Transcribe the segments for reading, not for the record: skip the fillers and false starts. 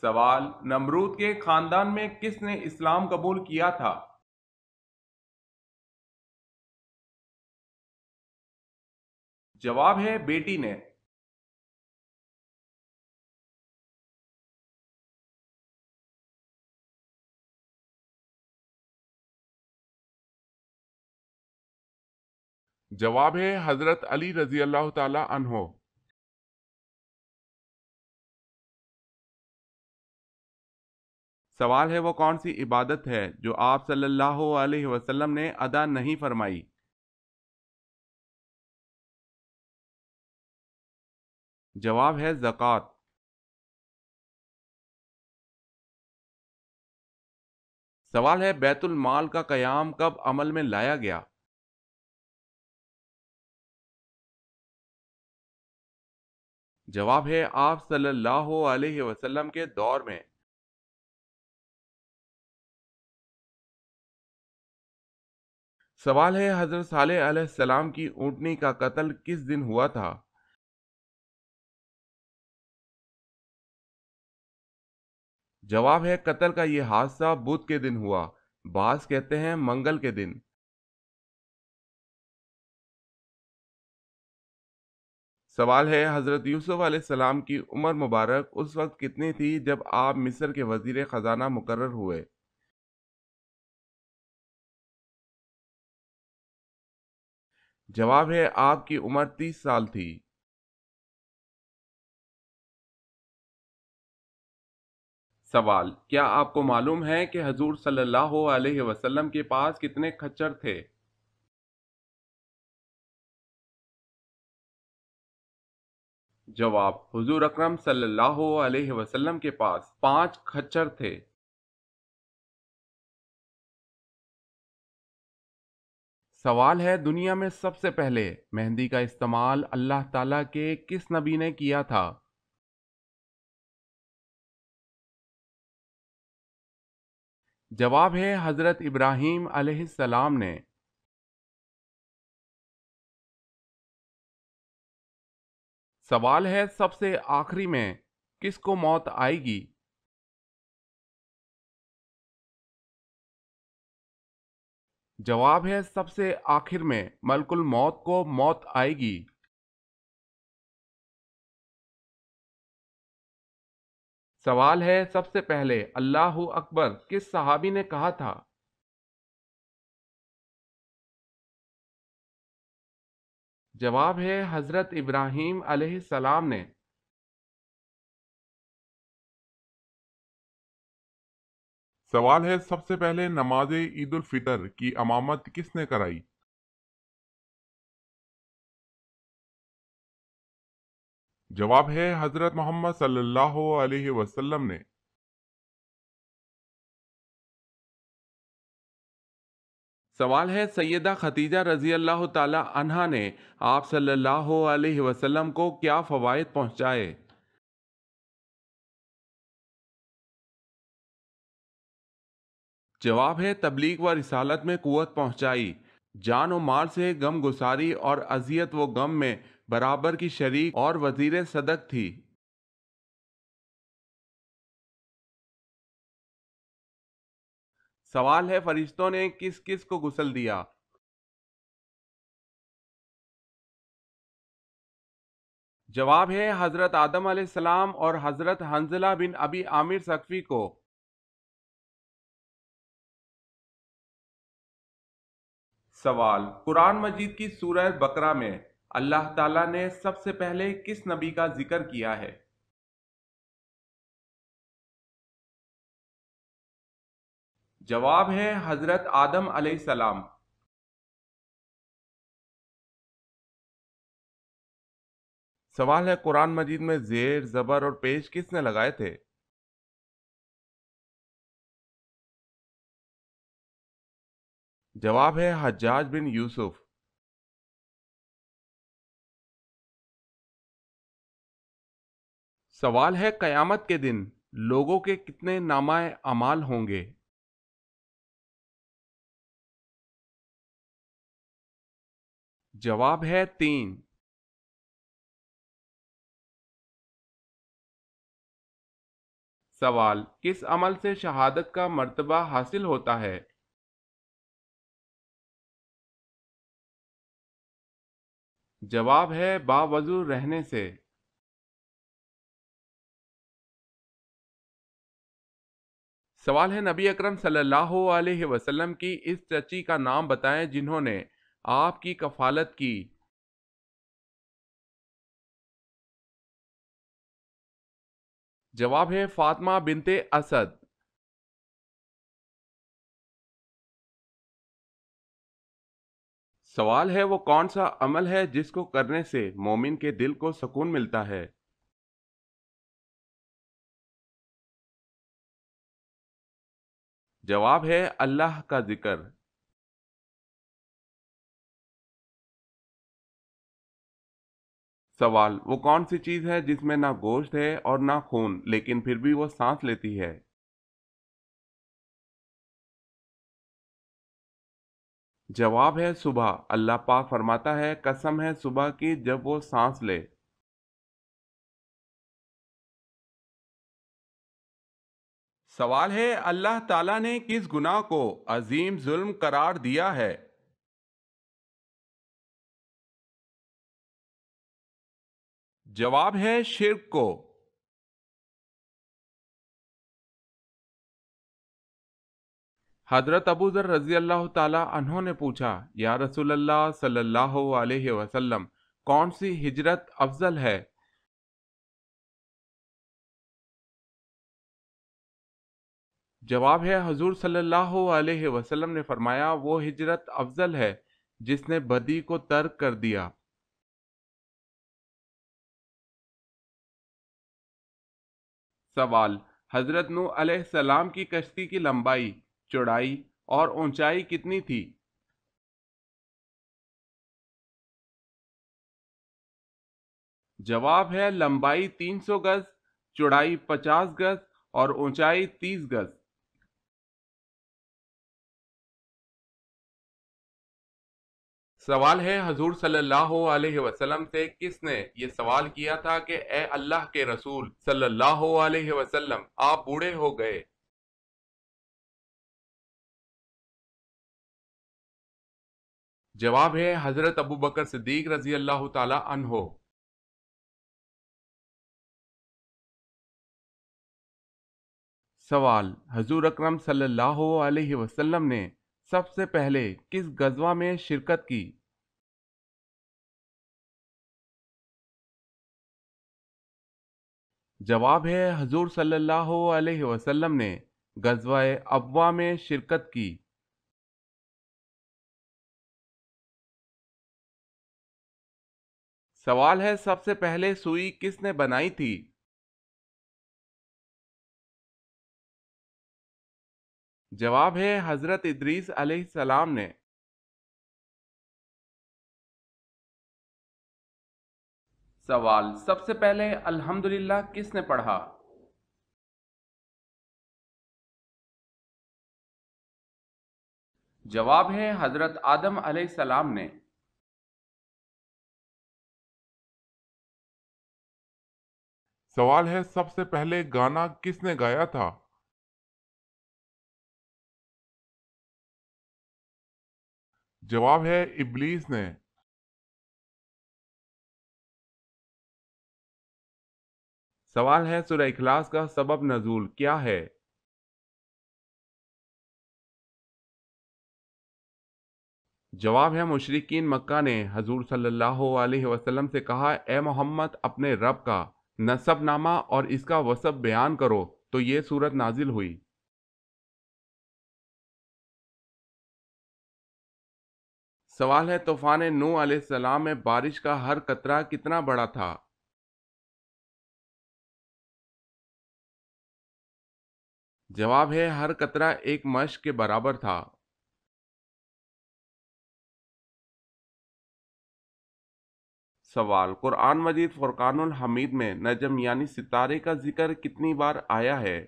سوال: نمرود کے خاندان میں کس نے اسلام قبول کیا تھا؟ جواب ہے بیٹی نے۔ جواب ہے حضرت علی رضی اللہ تعالی عنہ۔ سوال ہے وہ کون سی عبادت ہے جو آپ صلی اللہ علیہ وسلم نے ادا نہیں فرمائی؟ جواب ہے زکوٰۃ۔ سوال ہے بیت المال کا قیام کب عمل میں لایا گیا؟ جواب ہے آپ صلی اللہ علیہ وسلم کے دور میں۔ سوال ہے حضرت صالح علیہ السلام کی اونٹنی کا قتل کس دن ہوا تھا؟ جواب ہے قتل کا یہ حادثہ بدھ کے دن ہوا، بعض کہتے ہیں منگل کے دن۔ سوال ہے حضرت یوسف علیہ السلام کی عمر مبارک اس وقت کتنی تھی جب آپ مصر کے وزیر خزانہ مقرر ہوئے؟ جواب ہے آپ کی عمر 30 سال تھی۔ سوال: کیا آپ کو معلوم ہے کہ حضور صلی اللہ علیہ وسلم کے پاس کتنے کھچر تھے؟ جواب: حضور اکرم صلی اللہ علیہ وسلم کے پاس 5 کھچر تھے۔ سوال ہے دنیا میں سب سے پہلے مہندی کا استعمال اللہ تعالیٰ کے کس نبی نے کیا تھا؟ جواب ہے حضرت ابراہیم علیہ السلام نے۔ سوال ہے سب سے آخری میں کس کو موت آئے گی؟ جواب ہے سب سے آخر میں ملک الموت کو موت آئے گی۔ سوال ہے سب سے پہلے اللہ اکبر کس صحابی نے کہا تھا؟ جواب ہے حضرت ابراہیم علیہ السلام نے۔ سوال ہے سب سے پہلے نماز عید الفطر کی امامت کس نے کرائی؟ جواب ہے حضرت محمد صلی اللہ علیہ وسلم نے۔ سوال ہے سیدہ خدیجہ رضی اللہ تعالی عنہا نے آپ صلی اللہ علیہ وسلم کو کیا فوائد پہنچائے؟ جواب ہے تبلیغ و رسالت میں قوت پہنچائی، جان و مال سے غم گساری اور اذیت و غم میں برابر کی شریک اور وزیر صدق تھی۔ سوال ہے فرشتوں نے کس کس کو غسل دیا؟ جواب ہے حضرت آدم علیہ السلام اور حضرت حنظلہ بن ابی عامر ثقفی کو۔ سوال: قرآن مجید کی سورہ بقرہ میں اللہ تعالیٰ نے سب سے پہلے کس نبی کا ذکر کیا ہے؟ جواب ہے حضرت آدم علیہ السلام۔ سوال ہے قرآن مجید میں زیر، زبر اور پیش کس نے لگائے تھے؟ جواب ہے حجاج بن یوسف۔ سوال ہے قیامت کے دن لوگوں کے کتنے نامہ اعمال ہوں گے؟ جواب ہے 3۔ سوال: کس عمل سے شہادت کا مرتبہ حاصل ہوتا ہے؟ جواب ہے باوضو رہنے سے۔ سوال ہے: نبی اکرم صلی اللہ علیہ وسلم کی اس چچی کا نام بتائیں جنہوں نے آپ کی کفالت کی۔ جواب ہے فاطمہ بنت اسد۔ سوال ہے: وہ کون سا عمل ہے جس کو کرنے سے مومن کے دل کو سکون ملتا ہے؟ جواب ہے اللہ کا ذکر۔ سوال: وہ کون سی چیز ہے جس میں نہ گوشت ہے اور نہ خون لیکن پھر بھی وہ سانس لیتی ہے؟ جواب ہے صبح۔ اللہ پاک فرماتا ہے قسم ہے صبح کی جب وہ سانس لے۔ سوال ہے: اللہ تعالیٰ نے کس گناہ کو عظیم ظلم قرار دیا ہے؟ جواب ہے شرک کو۔ حضرت ابو ذر رضی اللہ تعالی عنہ نے پوچھا: یا رسول اللہ صلی اللہ علیہ وسلم، کون سی ہجرت افضل ہے؟ جواب ہے حضور صلی اللہ علیہ وسلم نے فرمایا وہ ہجرت افضل ہے جس نے بدی کو ترک کر دیا۔ سوال: حضرت نوح علیہ السلام کی کشتی کی لمبائی، چوڑائی اور اونچائی کتنی تھی؟ جواب ہے لمبائی 300 گز، چوڑائی 50 گز اور اونچائی 30 گز۔ سوال ہے: حضور صلی اللہ علیہ وسلم سے کس نے یہ سوال کیا تھا کہ اے اللہ کے رسول صلی اللہ علیہ وسلم، آپ بوڑھے ہو گئے؟ جواب ہے حضرت ابو بکر صدیق رضی اللہ تعالی عنہ۔ سوال: حضور اکرم صلی اللہ علیہ وسلم نے سب سے پہلے کس غزوہ میں شرکت کی؟ جواب ہے حضور صلی اللہ علیہ وسلم نے غزوہ ابوا میں شرکت کی۔ سوال ہے: سب سے پہلے سوئی کس نے بنائی تھی؟ جواب ہے حضرت ادریس علیہ السلام نے۔ سوال: سب سے پہلے الحمدللہ کس نے پڑھا؟ جواب ہے حضرت آدم علیہ السلام نے۔ سوال ہے: سب سے پہلے گانا کس نے گایا تھا؟ جواب ہے ابلیس نے۔ سوال ہے: سورہ اخلاص کا سبب نزول کیا ہے؟ جواب ہے مشرکین مکہ نے حضور صلی اللہ علیہ وسلم سے کہا اے محمد اپنے رب کا نسب نامہ اور اس کا وصف بیان کرو تو یہ صورت نازل ہوئی۔ سوال ہے: طوفان نوح علیہ السلام میں بارش کا ہر قطرہ کتنا بڑا تھا؟ جواب ہے ہر قطرہ ایک مشق کے برابر تھا۔ سوال: قرآن مجید فرقان الحمید میں نجم یعنی ستارے کا ذکر کتنی بار آیا ہے؟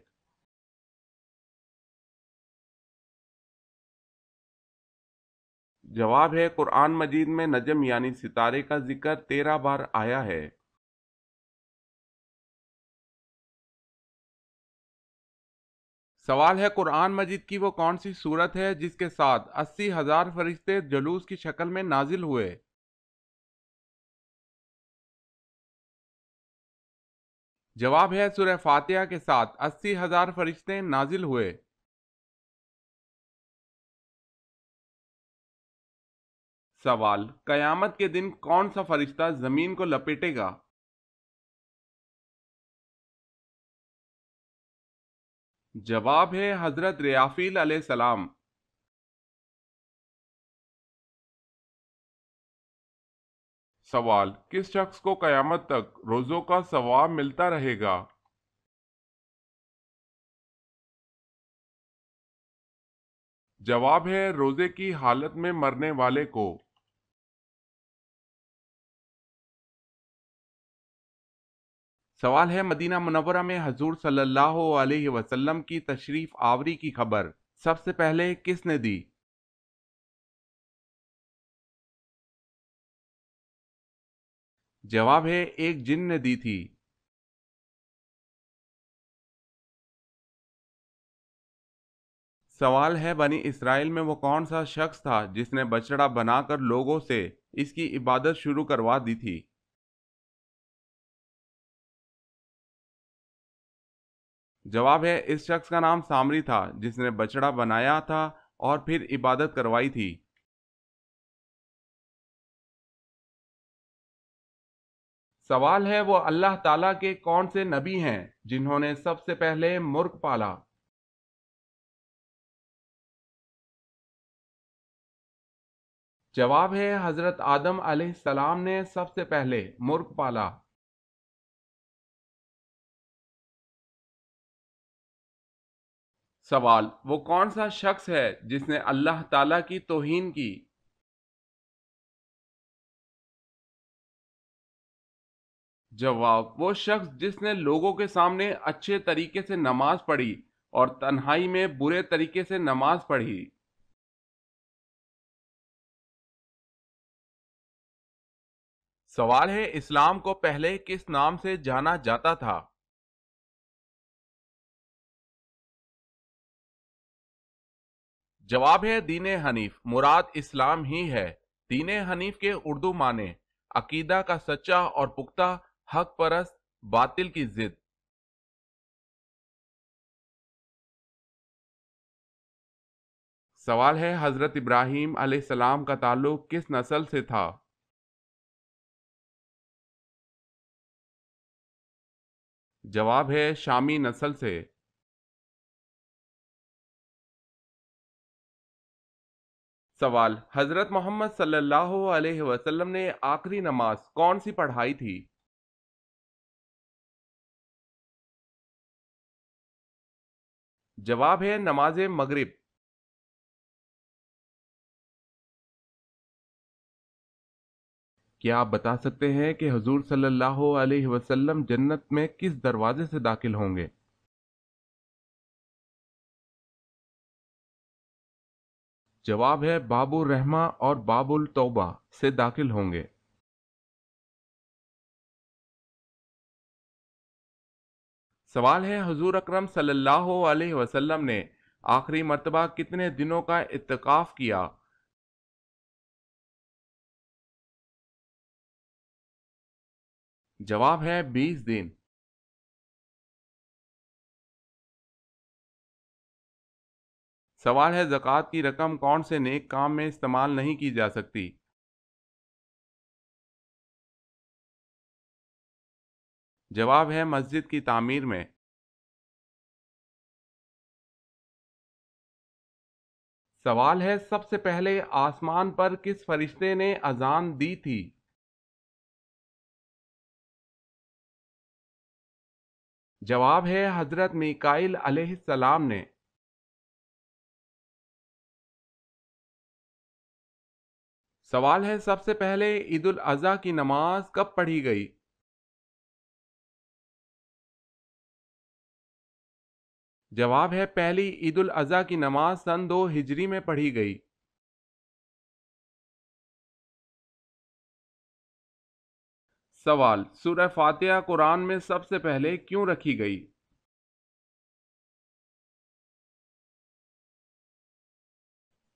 جواب ہے قرآن مجید میں نجم یعنی ستارے کا ذکر 13 بار آیا ہے۔ سوال ہے قرآن مجید کی وہ کون سی سورت ہے جس کے ساتھ 80,000 فرشتے جلوس کی شکل میں نازل ہوئے؟ جواب ہے سورہ فاتحہ کے ساتھ 80,000 فرشتے نازل ہوئے۔ سوال، قیامت کے دن کون سا فرشتہ زمین کو لپیٹے گا؟ جواب ہے حضرت ریافیل علیہ السلام۔ سوال، کس شخص کو قیامت تک روزوں کا ثواب ملتا رہے گا؟ جواب ہے روزے کی حالت میں مرنے والے کو۔ سوال ہے مدینہ منورہ میں حضور صلی اللہ علیہ وسلم کی تشریف آوری کی خبر سب سے پہلے کس نے دی؟ جواب ہے ایک جن نے دی تھی۔ سوال ہے بنی اسرائیل میں وہ کون سا شخص تھا جس نے بچڑا بنا کر لوگوں سے اس کی عبادت شروع کروا دی تھی؟ جواب ہے اس شخص کا نام سامری تھا جس نے بچڑا بنایا تھا اور پھر عبادت کروائی تھی۔ سوال ہے وہ اللہ تعالیٰ کے کون سے نبی ہیں جنہوں نے سب سے پہلے مرغ پالا؟ جواب ہے حضرت آدم علیہ السلام نے سب سے پہلے مرغ پالا۔ سوال، وہ کون سا شخص ہے جس نے اللہ تعالیٰ کی توہین کی؟ جواب، وہ شخص جس نے لوگوں کے سامنے اچھے طریقے سے نماز پڑھی اور تنہائی میں برے طریقے سے نماز پڑھی۔ سوال ہے اسلام کو پہلے کس نام سے جانا جاتا تھا؟ جواب ہے دین حنیف، مراد اسلام ہی ہے۔ دین حنیف کے اردو معنی عقیدہ کا سچا اور پختہ، حق پرست، باطل کی ضد۔ سوال ہے حضرت ابراہیم علیہ السلام کا تعلق کس نسل سے تھا؟ جواب ہے شامی نسل سے۔ سوال، حضرت محمد صلی اللہ علیہ وسلم نے آخری نماز کون سی پڑھائی تھی؟ جواب ہے نماز مغرب۔ کیا آپ بتا سکتے ہیں کہ حضور صلی اللہ علیہ وسلم جنت میں کس دروازے سے داخل ہوں گے؟ جواب ہے باب الرحمہ اور باب التوبہ سے داخل ہوں گے۔ سوال ہے حضور اکرم صلی اللہ علیہ وسلم نے آخری مرتبہ کتنے دنوں کا اعتکاف کیا؟ جواب ہے 20 دن۔ سوال ہے زکوٰۃ کی رقم کون سے نیک کام میں استعمال نہیں کی جا سکتی؟ جواب ہے مسجد کی تعمیر میں۔ سوال ہے سب سے پہلے آسمان پر کس فرشتے نے اذان دی تھی؟ جواب ہے حضرت میکائیل علیہ السلام نے۔ سوال ہے سب سے پہلے عید الاضحیٰ کی نماز کب پڑھی گئی؟ جواب ہے پہلی عید الاضحیٰ کی نماز سن 2 ہجری میں پڑھی گئی۔ سوال، سورہ فاتحہ قرآن میں سب سے پہلے کیوں رکھی گئی؟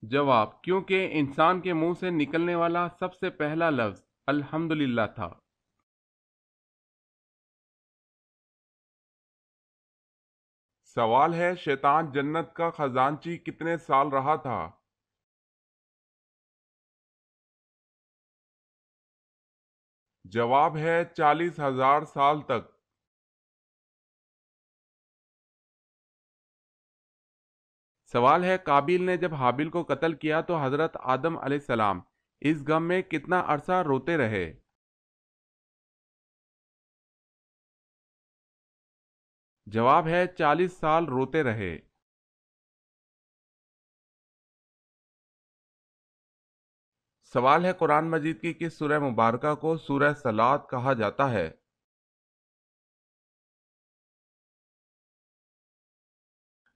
جواب: کیونکہ انسان کے منہ سے نکلنے والا سب سے پہلا لفظ الحمدللہ تھا۔ سوال ہے، شیطان جنت کا خزانچی کتنے سال رہا تھا؟ جواب ہے 40,000 سال تک۔ سوال ہے، قابیل نے جب حابیل کو قتل کیا تو حضرت آدم علیہ السلام اس غم میں کتنا عرصہ روتے رہے؟ جواب ہے 40 سال روتے رہے۔ سوال ہے، قرآن مجید کی کس سورہ مبارکہ کو سورہ صلات کہا جاتا ہے؟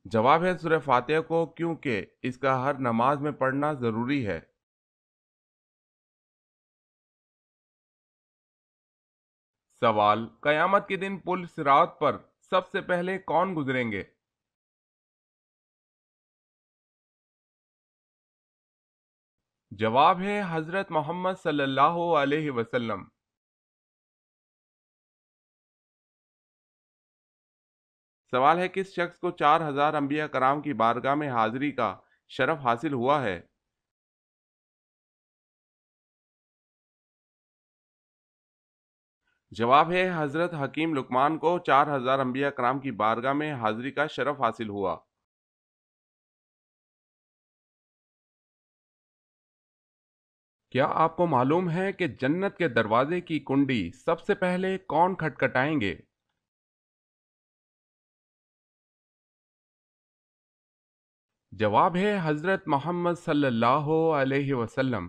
جواب ہے سورہ فاتحہ کو، کیونکہ اس کا ہر نماز میں پڑھنا ضروری ہے۔ سوال: قیامت کے دن پل صراط پر سب سے پہلے کون گزریں گے؟ جواب ہے حضرت محمد صلی اللہ علیہ وسلم۔ سوال ہے، کس شخص کو 4,000 انبیاء کرام کی بارگاہ میں حاضری کا شرف حاصل ہوا ہے؟ جواب ہے حضرت حکیم لقمان کو 4,000 انبیاء کرام کی بارگاہ میں حاضری کا شرف حاصل ہوا۔ کیا آپ کو معلوم ہے کہ جنت کے دروازے کی کنڈی سب سے پہلے کون کھٹکھٹائیں گے؟ جواب ہے حضرت محمد صلی اللہ علیہ وسلم۔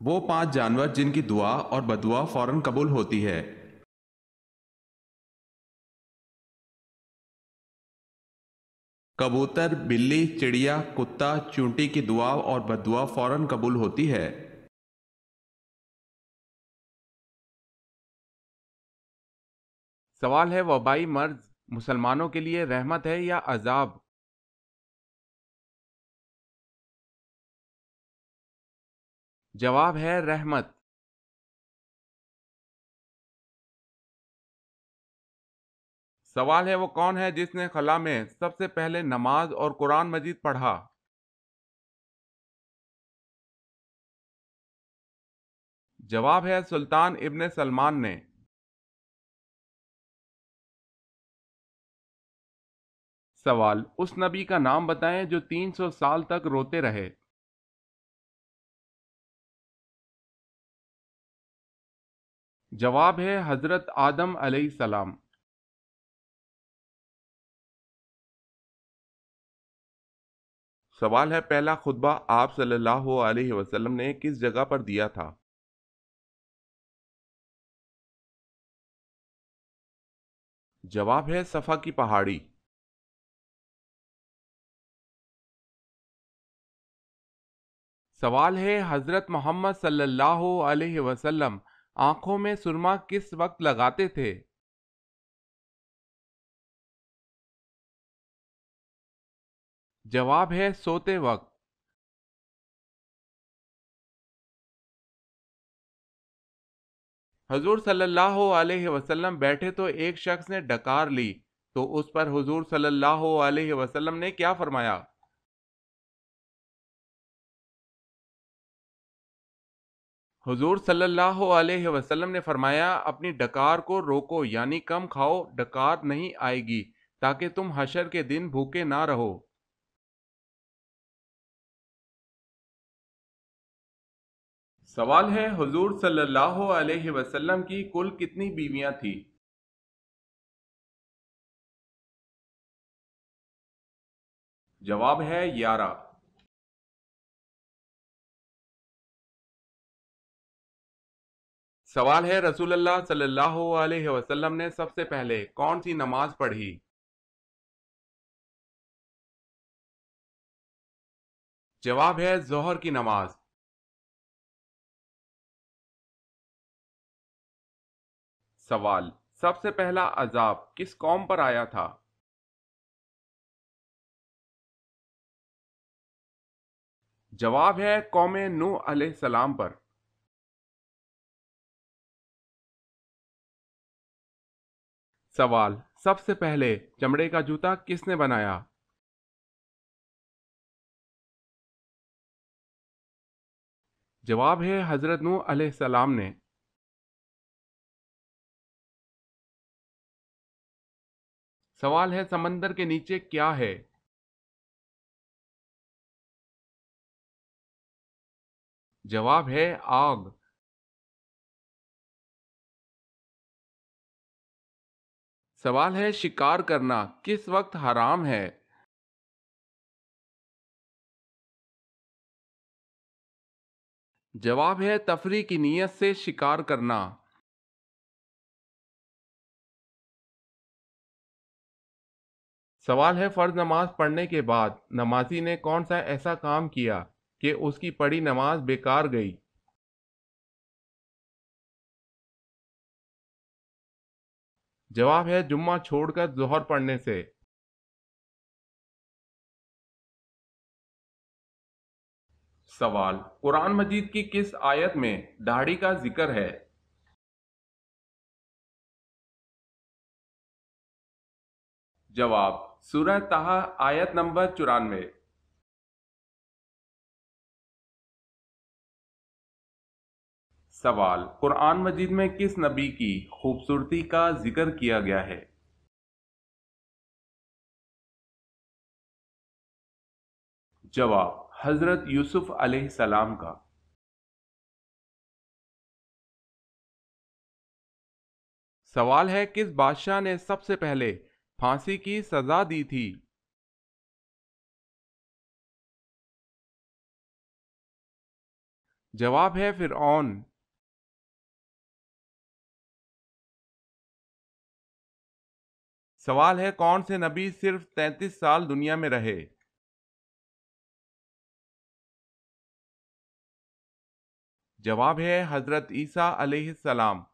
وہ 5 جانور جن کی دعا اور بدعا فوراً قبول ہوتی ہے۔ کبوتر، بلی، چڑیا، کتا، چونٹی کی دعا اور بددعا فوراً قبول ہوتی ہے۔ سوال ہے، وبائی مرض مسلمانوں کے لیے رحمت ہے یا عذاب؟ جواب ہے رحمت۔ سوال ہے، وہ کون ہے جس نے خلا میں سب سے پہلے نماز اور قرآن مجید پڑھا؟ جواب ہے سلطان ابن سلمان نے۔ سوال: اس نبی کا نام بتائیں جو 300 سال تک روتے رہے۔ جواب ہے حضرت آدم علیہ السلام۔ سوال ہے، پہلا خطبہ آپ صلی اللہ علیہ وسلم نے کس جگہ پر دیا تھا؟ جواب ہے صفا کی پہاڑی۔ سوال ہے، حضرت محمد صلی اللہ علیہ وسلم آنکھوں میں سرما کس وقت لگاتے تھے؟ جواب ہے سوتے وقت۔ حضور صلی اللہ علیہ وسلم بیٹھے تو ایک شخص نے ڈکار لی تو اس پر حضور صلی اللہ علیہ وسلم نے کیا فرمایا؟ حضور صلی اللہ علیہ وسلم نے فرمایا، اپنی ڈکار کو روکو، یعنی کم کھاؤ، ڈکار نہیں آئے گی، تاکہ تم حشر کے دن بھوکے نہ رہو۔ سوال ہے، حضور صلی اللہ علیہ وسلم کی کل کتنی بیویاں تھیں؟ جواب ہے 11۔ سوال ہے، رسول اللہ صلی اللہ علیہ وسلم نے سب سے پہلے کون سی نماز پڑھی؟ جواب ہے ظہر کی نماز۔ سوال: سب سے پہلا عذاب کس قوم پر آیا تھا؟ جواب ہے قوم نوح علیہ السلام پر۔ سوال، سب سے پہلے چمڑے کا جوتا کس نے بنایا؟ جواب ہے حضرت نوح علیہ السلام نے۔ سوال ہے سمندر کے نیچے کیا ہے؟ جواب ہے آگ۔ سوال ہے شکار کرنا کس وقت حرام ہے؟ جواب ہے تفریح کی نیت سے شکار کرنا۔ سوال ہے فرض نماز پڑھنے کے بعد نمازی نے کون سا ایسا کام کیا کہ اس کی پڑھی نماز بیکار گئی؟ جواب ہے جمعہ چھوڑ کر ظہر پڑھنے سے۔ سوال، قرآن مجید کی کس آیت میں داڑھی کا ذکر ہے؟ جواب، سورہ طٰہٰ آیت نمبر 94۔ سوال، قرآن مجید میں کس نبی کی خوبصورتی کا ذکر کیا گیا ہے؟ جواب، حضرت یوسف علیہ السلام کا۔ سوال ہے کس بادشاہ نے سب سے پہلے پھانسی کی سزا دی تھی؟ جواب ہے فرعون۔ سوال ہے کون سے نبی صرف 33 سال دنیا میں رہے؟ جواب ہے حضرت عیسیٰ علیہ السلام۔